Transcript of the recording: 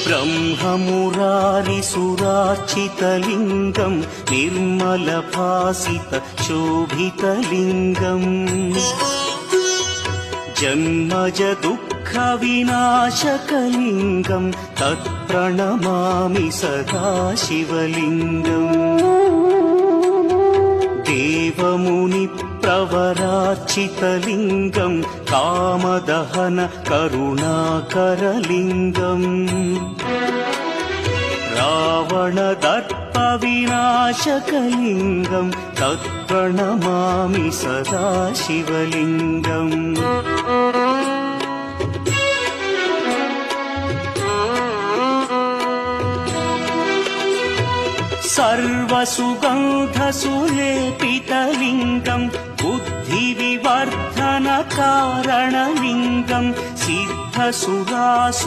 ब्रह्ममुरारिसुरार्चितलिङ्गं निर्मलभासितशोभितलिङ्गम् जन्मज दुःखविनाशकलिङ्गं तत्प्रणमामि सदा शिवलिङ्गम् देवमुनिप्रवरार्चितलिङ्गं कामदहन करुणाकरलिङ्गम् रावणदर्पविनाशकलिङ्गं तत्प्रणमामि सदा शिवलिङ्गम् सर्वसुगन्धसुलेपितलिङ्गं बुद्धिविवर्धनकारणलिङ्गं सिद्धसुरासु